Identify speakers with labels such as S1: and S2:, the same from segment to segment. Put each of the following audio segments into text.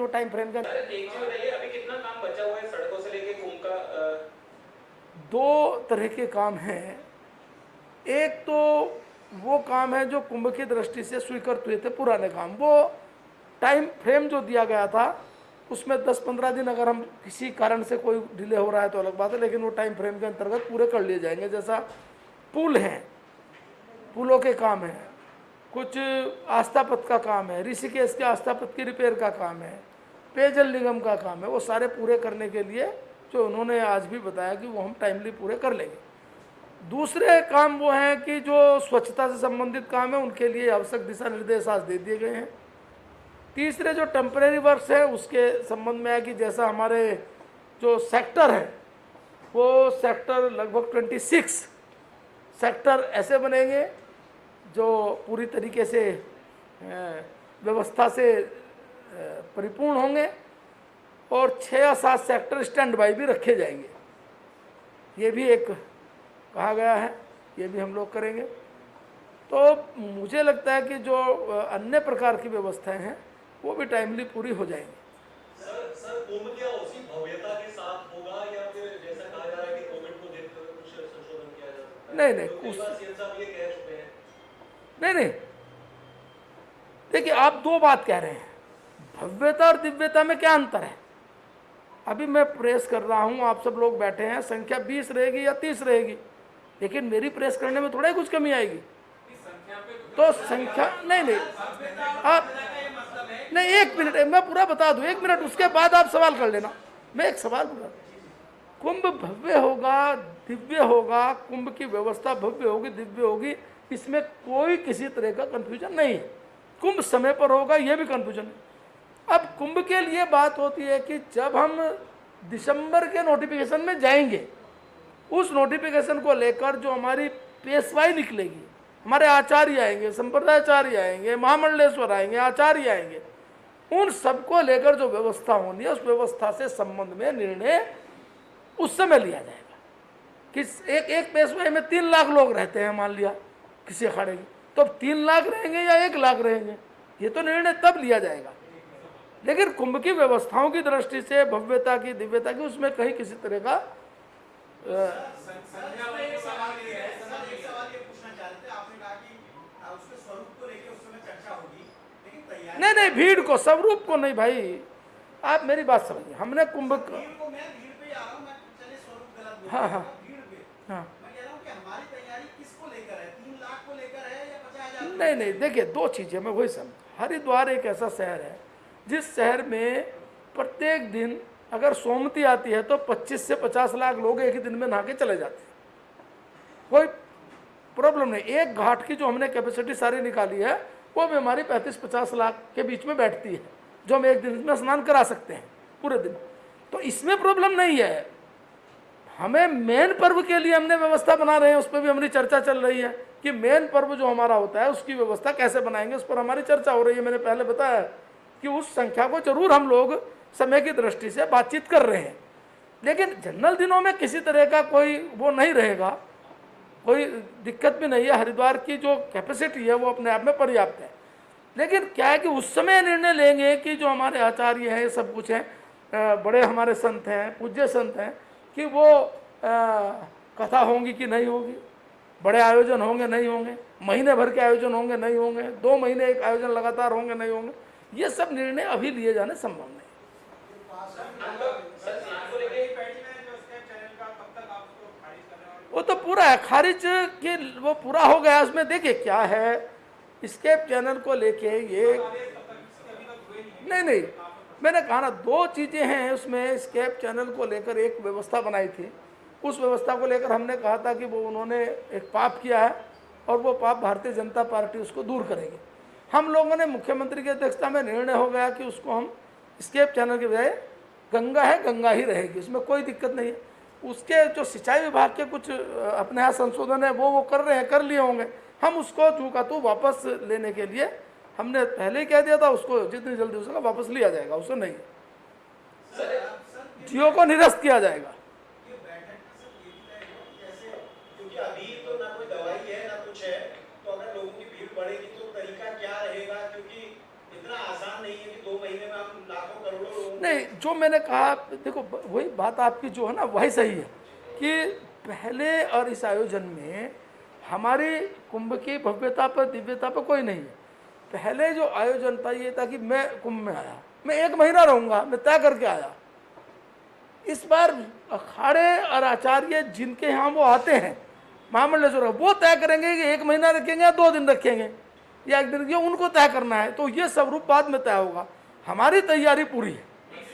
S1: वो time frame का।
S2: एक चीज बताइए, अभी कितना काम बचा हुआ है सड़कों से लेके कुंभ का?
S1: दो तरह के काम हैं। एक तो वो काम है जो कुंभ की दृष्टि से स्वीकृत हुए थे पुराने काम, वो टाइम फ्रेम जो दिया गया था उसमें 10-15 दिन, अगर हम किसी कारण से कोई डिले हो रहा है तो अलग बात है, लेकिन वो टाइम फ्रेम के अंतर्गत पूरे कर लिए जाएंगे। जैसा पुल हैं, पुलों के काम है, कुछ आस्था पथ का काम है, ऋषिकेश के आस्था पथ की रिपेयर का काम है, पेयजल निगम का काम है, वो सारे पूरे करने के लिए जो उन्होंने आज भी बताया कि वो हम टाइमली पूरे कर लेंगे। दूसरे काम वो हैं कि जो स्वच्छता से संबंधित काम है उनके लिए आवश्यक दिशा निर्देश आज दे दिए गए हैं। तीसरे जो टेम्परेरी वर्क्स है उसके संबंध में है कि जैसा हमारे जो सेक्टर है वो सेक्टर लगभग 26 सेक्टर ऐसे बनेंगे जो पूरी तरीके से व्यवस्था से परिपूर्ण होंगे, और 6 या 7 सेक्टर स्टैंड बाई भी रखे जाएंगे। ये भी एक कहा गया है, ये भी हम लोग करेंगे। तो मुझे लगता है कि जो अन्य प्रकार की व्यवस्थाएं हैं वो भी टाइमली पूरी हो जाएंगी।
S3: सर कुंभ क्या उसी भव्यता के साथ होगा या फिर जैसा कहा जा रहा है कि कोविड को देखकर कुछ संशोधन किया जा सकता है?
S1: नहीं,
S3: तो कई बार सीएम साहब ये कह चुके हैं।
S1: नहीं, देखिए आप दो बात कह रहे हैं, भव्यता और दिव्यता में क्या अंतर है? अभी मैं प्रेस कर रहा हूँ, आप सब लोग बैठे हैं, संख्या 20 रहेगी या 30 रहेगी, लेकिन मेरी प्रेस करने में थोड़ा ही कुछ कमी आएगी। तो संख्या नहीं, आप नहीं, 1 मिनट मैं पूरा बता दूं, 1 मिनट, उसके बाद आप सवाल कर लेना। मैं एक सवाल पूरा, कुंभ भव्य होगा, दिव्य होगा, कुंभ की व्यवस्था भव्य होगी, दिव्य होगी, इसमें कोई किसी तरह का कंफ्यूजन नहीं है। कुंभ समय पर होगा, यह भी कंफ्यूजन नहीं। अब कुंभ के लिए बात होती है कि जब हम दिसंबर के नोटिफिकेशन में जाएंगे, उस नोटिफिकेशन को लेकर जो हमारी पेशवाई निकलेगी, हमारे आचार्य आएंगे, संप्रदायाचार्य आएंगे, महामंडलेश्वर आएंगे, आचार्य आएंगे, उन सबको लेकर जो व्यवस्था होनी है उस व्यवस्था से संबंध में निर्णय उस समय लिया जाएगा। कि एक पेशवाई में 3 लाख लोग रहते हैं, मान लिया किसी अखाड़े की, तो अब 3 लाख रहेंगे या 1 लाख रहेंगे, ये तो निर्णय तब लिया जाएगा। लेकिन कुंभ की व्यवस्थाओं की दृष्टि से, भव्यता की, दिव्यता की, उसमें कहीं किसी तरह का नहीं, भीड़ को, स्वरूप को नहीं भाई, आप मेरी बात समझिए। हमने कुंभ हाँ हाँ हाँ नहीं, देखिए 2 चीज़ें मैं वही समझ। हरिद्वार एक ऐसा शहर है जिस शहर में प्रत्येक दिन अगर सोमती आती है तो 25 से 50 लाख लोग एक ही दिन में नहा के चले जाते हैं, कोई प्रॉब्लम नहीं। एक घाट की जो हमने कैपेसिटी सारी निकाली है वो भी हमारी 35-50 लाख के बीच में बैठती है, जो हम एक दिन में स्नान करा सकते हैं पूरे दिन, तो इसमें प्रॉब्लम नहीं है। हमें मेन पर्व के लिए हमने व्यवस्था बना रहे हैं, उस पर भी हमारी चर्चा चल रही है कि मेन पर्व जो हमारा होता है उसकी व्यवस्था कैसे बनाएंगे, उस पर हमारी चर्चा हो रही है। मैंने पहले बताया कि उस संख्या को जरूर हम लोग समय की दृष्टि से बातचीत कर रहे हैं, लेकिन जनरल दिनों में किसी तरह का कोई वो नहीं रहेगा, कोई दिक्कत भी नहीं है। हरिद्वार की जो कैपेसिटी है वो अपने आप में पर्याप्त है। लेकिन क्या है कि उस समय निर्णय लेंगे कि जो हमारे आचार्य हैं, सब कुछ हैं, बड़े हमारे संत हैं, पूज्य संत हैं, कि वो कथा होंगी कि नहीं होगी, बड़े आयोजन होंगे नहीं होंगे, महीने भर के आयोजन होंगे नहीं होंगे, 2 महीने एक आयोजन लगातार होंगे नहीं होंगे, ये सब निर्णय अभी लिए जाने संभव नहीं। वो तो पूरा है खारिज के, वो पूरा हो गया। उसमें देखिए क्या है, स्केप चैनल को लेके ये नहीं, मैंने कहा ना 2 चीज़ें हैं उसमें। स्केप चैनल को लेकर एक व्यवस्था बनाई थी, उस व्यवस्था को लेकर हमने कहा था कि वो उन्होंने एक पाप किया है और वो पाप भारतीय जनता पार्टी उसको दूर करेगी। हम लोगों ने मुख्यमंत्री की अध्यक्षता में निर्णय हो गया कि उसको हम स्केप चैनल के बजाय गंगा है, गंगा ही रहेगी, उसमें कोई दिक्कत नहीं है। उसके जो सिंचाई विभाग के कुछ अपने यहाँ संशोधन है वो कर रहे हैं, कर लिए होंगे। हम उसको तू का तू वापस लेने के लिए हमने पहले ही कह दिया था, उसको जितनी जल्दी हो सका वापस लिया जाएगा, उससे नहीं जियो को निरस्त किया जाएगा।
S3: क्योंकि अभी तो ना कोई दवाई है ना कुछ है, तो अगर लोगों की भीड़ बढ़ेगी तो तरीका क्या रहेगा? क्योंकि इतना आसान नहीं है कि 2 महीने में हम लाखों करोड़ों
S1: नहीं, जो मैंने कहा, देखो वही बात आपकी जो है ना वही सही है कि पहले और इस आयोजन में हमारी कुंभ की भव्यता पर दिव्यता पर कोई नहीं है। पहले जो आयोजन था ये था कि मैं कुंभ में आया, मैं 1 महीना रहूंगा, मैं तय करके आया। इस बार अखाड़े और आचार्य जिनके यहाँ वो आते हैं, महामंडलेश्वर, वो तय करेंगे कि 1 महीना रखेंगे या 2 दिन रखेंगे या 1 दिन, ये उनको तय करना है। तो ये सब रूप बाद में तय होगा। हमारी तैयारी पूरी है।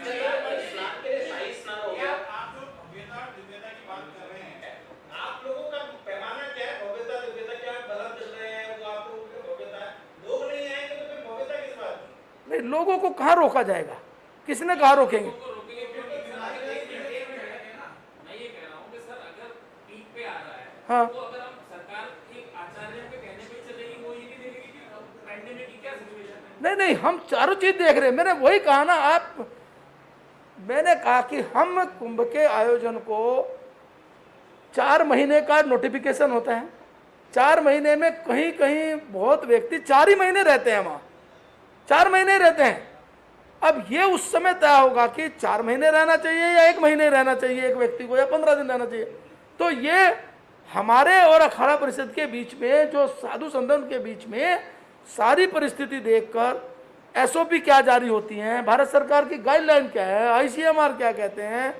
S2: स्नान के लिए शाही स्नान हो गया।
S4: आप जो भव्यता और दिव्यता की बात कर रहे हैं,
S3: आप लोगों का पैमाना क्या है? भव्यता दिव्यता क्या है? बल्ब जल रहे हैं, वो आप लोगों की भव्यता है। लोग नहीं आएंगे तो फिर भव्यता किस बात की?
S1: नहीं, लोगों को कहाँ रोका जाएगा? किसने कहाँ रोकेंगे?
S4: मैं ये कह रहा हूँ कि सर अगर पीक पे आ रहा है,
S1: हाँ।
S4: तो अगर हम सरकार एक आचार्य के कहने पे चलेगी, वो ये नहीं देखेगी कि पैंडेमिक की क्या सिचुएशन है।
S1: नहीं नहीं, हम चारों चीज देख रहे हैं। मैंने वही कहा ना, मैंने कहा कि हम कुंभ के आयोजन को 4 महीने का नोटिफिकेशन होता है। 4 महीने में कहीं कहीं बहुत व्यक्ति 4 ही महीने रहते हैं वहाँ, 4 महीने रहते हैं। अब ये उस समय तय होगा कि 4 महीने रहना चाहिए या 1 महीने रहना चाहिए एक व्यक्ति को, या 15 दिन रहना चाहिए। तो ये हमारे और अखाड़ा परिषद के बीच में, जो साधु संतों के बीच में सारी परिस्थिति देखकर एसओपी क्या जारी होती हैं, भारत सरकार की गाइडलाइन क्या है, आईसीएमआर क्या कहते हैं,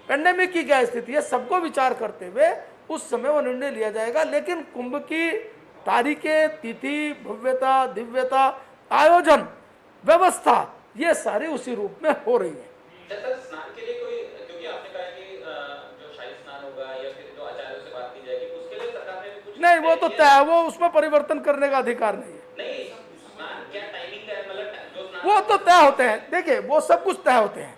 S1: पेंडेमिक की क्या स्थिति है, सबको विचार करते हुए उस समय वो निर्णय लिया जाएगा। लेकिन कुंभ की तारीखें, तिथि, भव्यता, दिव्यता, आयोजन, व्यवस्था, ये सारी उसी रूप में हो रही है।
S2: सर स्नान के लिए कोई, क्योंकि आपने कहा कि जो शाही स्नान होगा या फिर जो आचार्यों से बात की जाएगी, उसके लिए सरकार ने भी कुछ
S1: नहीं, वो तो
S2: तय
S1: तय
S2: किया
S1: है, वो उसमें परिवर्तन करने का अधिकार नहीं है।
S2: नहीं, स्नान क्या टाइमिंग का है, मतलब जो स्नान
S1: वो तो तय होते हैं। देखिए, वो सब कुछ तय होते हैं।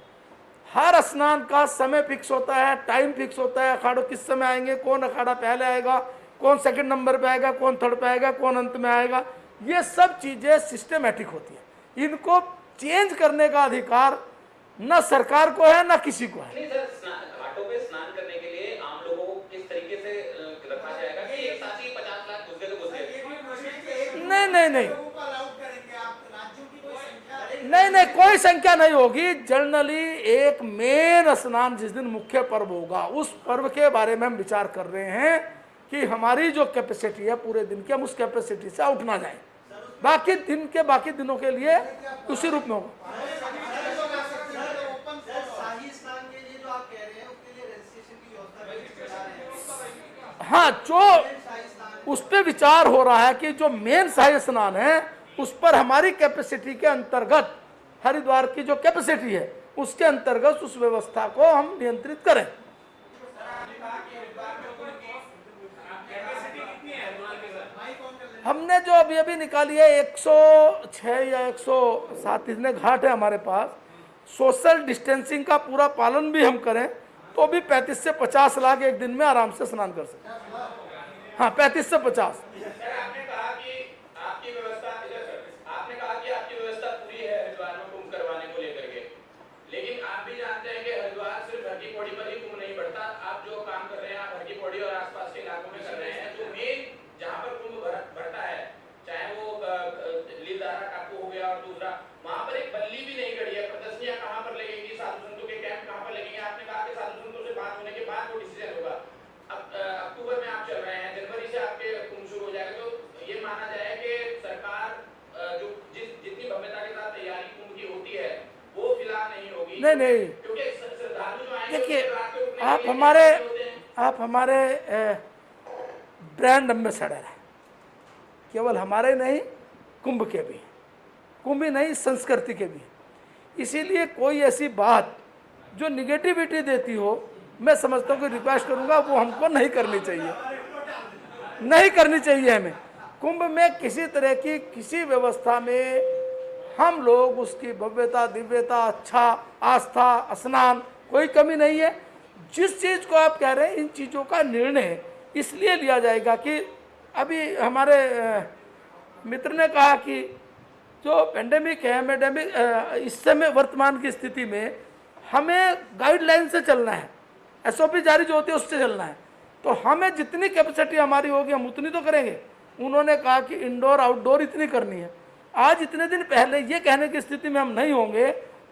S1: हर स्नान का समय फिक्स होता है, टाइम फिक्स होता है, अखाड़ों किस समय आएंगे, कौन अखाड़ा पहले आएगा, कौन सेकंड नंबर पे आएगा, कौन थर्ड पे आएगा, कौन अंत में आएगा। ये सब चीजें सिस्टमेटिक होती है। इनको चेंज करने का अधिकार न सरकार को है न किसी को है।
S2: नहीं सर, घाटों पे स्नान करने के लिए आम लोगों को किस तरीके से रखा जाएगा कि एक साथ ही 50 लाख घुस गए तो घुस गए?
S1: नहीं नहीं नहीं
S4: लोगों को अलाउड करेंगे आप, राज्यों की कोई संख्या
S1: नहीं नहीं, कोई संख्या नहीं होगी। जनरली एक मेन स्नान जिस दिन मुख्य पर्व होगा, उस पर्व के बारे में हम विचार कर रहे हैं कि हमारी जो कैपेसिटी है पूरे दिन की, हम उस कैपेसिटी से आउट ना जाए। बाकी दिन के बाकी दिनों के लिए उसी रूप में होगा।
S5: शाही स्नान के लिए जो आप कह रहे हैं उसके लिए रजिस्ट्रेशन की व्यवस्था
S1: हाँ, जो उस पर विचार हो रहा है कि जो मेन शाही स्नान है उस पर हमारी कैपेसिटी के अंतर्गत, हरिद्वार की जो कैपेसिटी है उसके अंतर्गत उस व्यवस्था को हम नियंत्रित करें। हमने जो अभी अभी निकाली है 106 या 107 इतने घाट है हमारे पास। सोशल डिस्टेंसिंग का पूरा पालन भी हम करें तो भी 35 से 50 लाख एक दिन में आराम से स्नान कर सकते हैं। हाँ, 35 से 50।
S2: सर आपने कहा कि आपकी व्यवस्था, आपने कहा कि आपकी व्यवस्था पूरी है हरिद्वार में कुंभ करवाने को लेकर के, लेकिन आप भी जानते हैं कि हरिद्वार सिर्फ हर की पौड़ी पर ही कुंभ नहीं बढ़ता। आप जो काम कर रहे हैं, आप हर की पौड़ी और आसपास के इलाकों में कर रहे हैं। तो मेन जहाँ पर कुंभ बढ़ता है, चाहे वो लीलधारा टापू हो गया और दूसरा, वहाँ पर एक बल्ली भी नहीं खड़ी है। प्रदर्शनियां कहाँ पर लगेंगी, साधु संतों के कैंप कहाँ पर लगेंगे? आपने कहा कि साधु संतों से बात होने के बाद वो डिसीजन होगा। अब अक्टूबर में आप चल रहे हैं, जनवरी से आपके कुंभ शुरू हो जाएगा। तो ये माना जाए कि सरकार जो जितनी भव्यता के साथ तैयारी कुंभ की होती है वो फिलहाल नहीं होगी।
S1: नहीं नहीं,
S2: क्योंकि श्रद्धालु जो आएंगे
S1: देखिए,
S2: उसके रात को रुकने
S1: आप
S2: के लिए
S1: हमारे
S2: होते हैं।
S1: आप हमारे ब्रांड एम्बेसडर हैं। केवल हमारे नहीं, कुंभ के भी, कुंभ ही नहीं, संस्कृति के भी। इसीलिए कोई ऐसी बात जो निगेटिविटी देती हो, मैं समझता हूँ कि रिक्वेस्ट करूँगा वो हमको नहीं करनी चाहिए, नहीं करनी चाहिए हमें। कुंभ में किसी तरह की किसी व्यवस्था में हम लोग उसकी भव्यता, दिव्यता, अच्छा, आस्था, स्नान, कोई कमी नहीं है। जिस चीज़ को आप कह रहे हैं, इन चीज़ों का निर्णय इसलिए लिया जाएगा कि अभी हमारे मित्र ने कहा कि जो पेंडेमिक है, मेडेमिक, इस समय वर्तमान की स्थिति में हमें गाइडलाइन से चलना है, एसओपी जारी जो होती है उससे चलना है। तो हमें जितनी कैपेसिटी हमारी होगी हम उतनी तो करेंगे। उन्होंने कहा कि इंडोर आउटडोर इतनी करनी है। आज इतने दिन पहले ये कहने की स्थिति में हम नहीं होंगे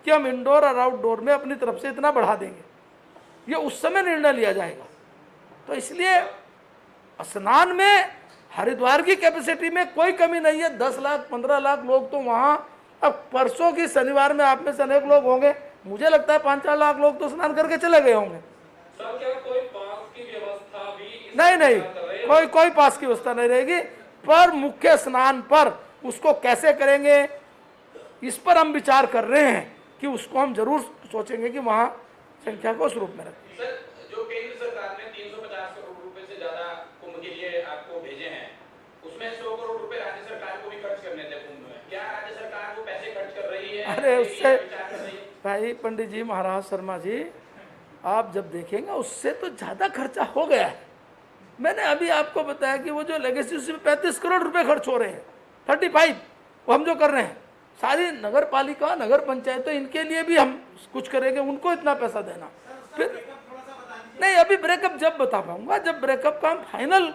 S1: कि हम इंडोर और आउटडोर में अपनी तरफ से इतना बढ़ा देंगे, ये उस समय निर्णय लिया जाएगा। तो इसलिए स्नान में हरिद्वार की कैपेसिटी में कोई कमी नहीं है। 10 लाख 15 लाख लोग तो वहाँ, अब परसों की शनिवार में आप में से अनेक लोग होंगे, मुझे लगता है 5-4 लाख लोग तो स्नान करके चले गए होंगे।
S6: सर क्या कोई पास की व्यवस्था भी इस
S1: नहीं नहीं,
S6: सरकार कर रही है?
S1: कोई पास की व्यवस्था नहीं रहेगी, पर मुख्य स्नान पर उसको कैसे करेंगे इस पर हम विचार कर रहे हैं कि उसको हम जरूर सोचेंगे कि वहाँ संख्या को उस रूप में रखें।
S2: सर, जो केंद्र सरकार ने 350 करोड़ रुपए से ज्यादा कुंभ के लिए आपको भेजे हैं, उसमें 100 करोड़ रुपए राज्य सरकार को भी खर्च करने थे कुंभ में। क्या राज्य सरकार वो पैसे खर्च कर रही है?
S1: अरे उससे
S2: विचार कर रही है?
S1: भाई पंडित जी, महाराज शर्मा जी, आप जब देखेंगे उससे तो ज़्यादा खर्चा हो गया है। मैंने अभी आपको बताया कि वो जो लेगेसी उसमें 35 करोड़ रुपए खर्च हो रहे हैं, 35 वो हम जो कर रहे हैं। सारी नगर पालिका, नगर पंचायत, तो इनके लिए भी हम कुछ करेंगे, उनको इतना पैसा देना। फिर नहीं, अभी ब्रेकअप जब बता पाऊंगा, जब ब्रेकअप का हम फाइनल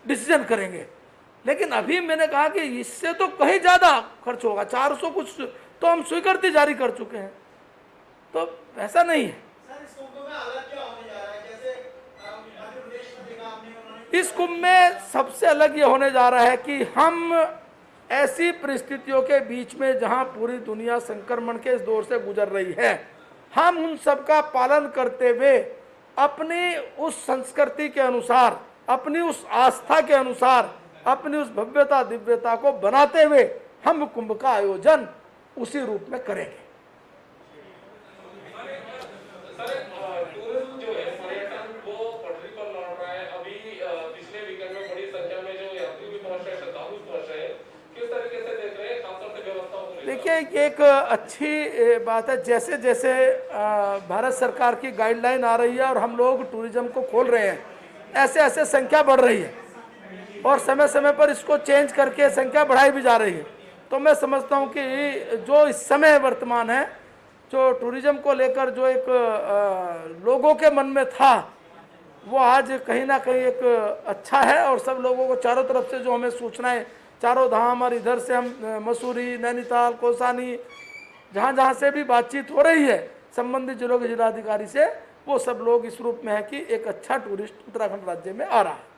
S1: डिसीजन करेंगे। लेकिन अभी मैंने कहा कि इससे तो कहीं ज़्यादा खर्च होगा, 400 कुछ तो हम स्वीकृति जारी कर चुके हैं, तो ऐसा नहीं है।
S5: सर, इस कुंभ में अलग क्या होने जा रहा है? जैसे मध्य प्रदेश में देखा आपने, उन्होंने
S1: इस कुंभ में सबसे अलग ये होने जा रहा है कि हम ऐसी परिस्थितियों के बीच में जहां पूरी दुनिया संक्रमण के इस दौर से गुजर रही है, हम उन सब का पालन करते हुए अपनी उस संस्कृति के अनुसार, अपनी उस आस्था के अनुसार, अपनी उस भव्यता दिव्यता को बनाते हुए हम कुंभ का आयोजन उसी रूप में करेंगे।
S6: सर टूरिज्म जो है, पर्यटन वो पटरी पर लौट रहा है। अभी पिछले वीकेंड में बड़ी संख्या में जो यात्री भी पहुंच रहे, श्रद्धालु पहुंच रहे, किस तरीके से देख रहे हैं खासतौर से व्यवस्थाओं को?
S1: देखिए, एक अच्छी बात है, जैसे जैसे भारत सरकार की गाइडलाइन आ रही है और हम लोग टूरिज्म को खोल रहे हैं, ऐसे ऐसे संख्या बढ़ रही है और समय समय पर इसको चेंज करके संख्या बढ़ाई भी जा रही है। तो मैं समझता हूँ कि जो इस समय वर्तमान है, जो टूरिज्म को लेकर जो एक लोगों के मन में था, वो आज कहीं ना कहीं एक अच्छा है। और सब लोगों को चारों तरफ से जो हमें सूचनाएं, चारों धाम और इधर से हम मसूरी, नैनीताल, कौसानी, जहाँ जहाँ से भी बातचीत हो रही है संबंधित जिलों के जिलाधिकारी से, वो सब लोग इस रूप में है कि एक अच्छा टूरिस्ट उत्तराखंड राज्य में आ रहा है।